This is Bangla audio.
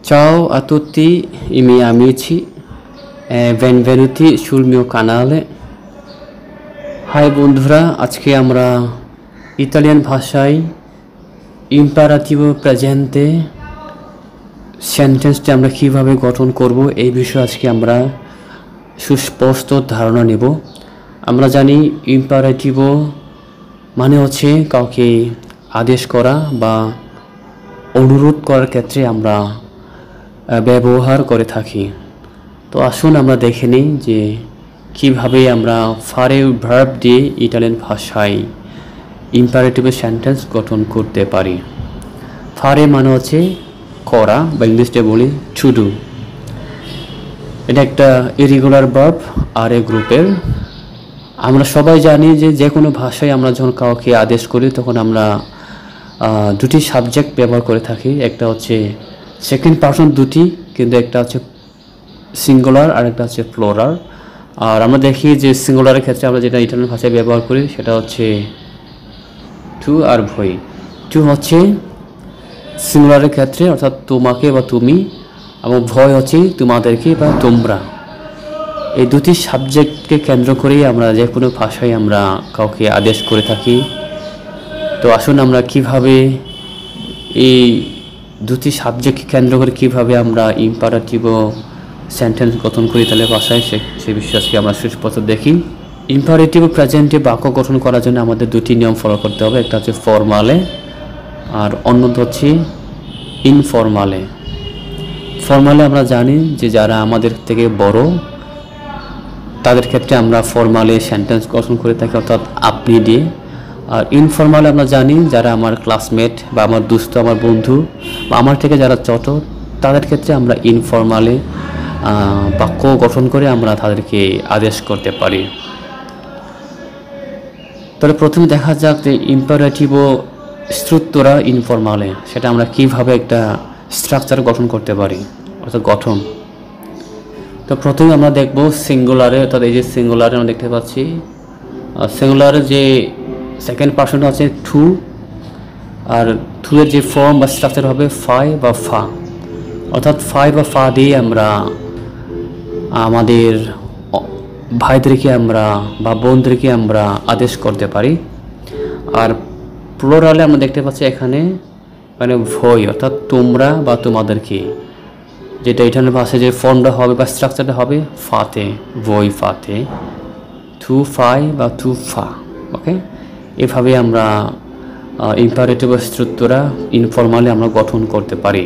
Ciao a tutti i miei amici e benvenuti sul mio canale. Hi বন্ধুরা, আজকে আমরা ইতালিয়ান ভাষায় ইম্পারাটিভো প্রেজেন্টে সেন্টেন্সটি আমরা কিভাবে গঠন করব এই বিষয়ে আজকে আমরা সুস্পষ্ট ধারণা নেব। আমরা জানি ইম্পারেটিভো মানে হচ্ছে কাউকে আদেশ করা বা অনুরোধ করার ক্ষেত্রে আমরা ব্যবহার করে থাকি। তো আসুন আমরা দেখে নিই যে কিভাবে আমরা ফারে ভার্ব দিয়ে ইটালিয়ান ভাষায় ইম্পারেটিভ সেন্টেন্স গঠন করতে পারি। ফারে মানে হচ্ছে করা বা ইংলিশে বলি টু ডু। এটা একটা ইরেগুলার ভার্ব আর এ গ্রুপের। আমরা সবাই জানি যে কোনো ভাষায় আমরা যখন কাউকে আদেশ করি তখন আমরা দুটি সাবজেক্ট ব্যবহার করে থাকি। একটা হচ্ছে সেকেন্ড পারসন দুটি, কিন্তু একটা হচ্ছে সিঙ্গুলার আর একটা হচ্ছে প্লুরাল। আর আমরা দেখি যে সিঙ্গুলারের ক্ষেত্রে আমরা যেটা ইটালিয়ান ভাষায় ব্যবহার করি সেটা হচ্ছে টু আর ভই। টু হচ্ছে সিঙ্গুলারের ক্ষেত্রে অর্থাৎ তোমাকে বা তুমি, এবং ভয় হচ্ছে তোমাদেরকে বা তোমরা। এই দুটি সাবজেক্টকে কেন্দ্র করেই আমরা যে কোনো ভাষায় আমরা কাউকে আদেশ করে থাকি। তো আসুন আমরা কিভাবে এই দুটি সাবজেক্টকে কেন্দ্র করে কিভাবে আমরা ইম্পারেটিভো সেন্টেন্স গঠন করি তাহলে ভাষায় সে বিষয়ে আজকে আমরা সুস্পষ্ট দেখি। ইম্পারেটিভ প্রেজেন্টে বাক্য গঠন করার জন্য আমাদের দুটি নিয়ম ফলো করতে হবে। একটা হচ্ছে ফর্মালে আর অন্যটা হচ্ছে ইনফর্মালে। ফর্মালে আমরা জানি যে যারা আমাদের থেকে বড় তাদের ক্ষেত্রে আমরা ফর্মালে সেন্টেন্স গঠন করে থাকি, অর্থাৎ আপনি দিয়ে। আর ইনফর্মালে আমরা জানি যারা আমার ক্লাসমেট বা আমার দুস্থ, আমার বন্ধু বা আমার থেকে যারা ছোট, তাদের ক্ষেত্রে আমরা ইনফর্মালে বাক্য গঠন করে আমরা তাদেরকে আদেশ করতে পারি। তাহলে প্রথমে দেখা যাক যে ইম্পারেটিভো স্ট্রাকচারা ইনফর্মালে, সেটা আমরা কিভাবে একটা স্ট্রাকচার গঠন করতে পারি, অর্থাৎ গঠন। তো প্রথমে আমরা দেখব সিঙ্গুলারে, অর্থাৎ এই যে সিঙ্গুলারে আমরা দেখতে পাচ্ছি সিঙ্গুলারে যে সেকেন্ড পারসনটা আছে টু, আর টু এর যে ফর্ম বা স্ট্রাকচার হবে ফাই বা ফা, অর্থাৎ ফাই বা ফা দিয়ে আমরা আমাদের ভাইদেরকে আমরা বা বোনদেরকে আমরা আদেশ করতে পারি। আর প্লুরালে আমরা দেখতে পাচ্ছি এখানে মানে ভয়, অর্থাৎ তোমরা বা তোমাদেরকে, যেটা ইটালিয়ান ভাষায় যে ফর্মটা হবে বা স্ট্রাকচারটা হবে ফাতে, ভয় ফাতে, টু ফাই বা টু ফা। ওকে, এভাবে আমরা ইম্পারেটিভ স্ট্রাকচারা ইনফর্মালি আমরা গঠন করতে পারি।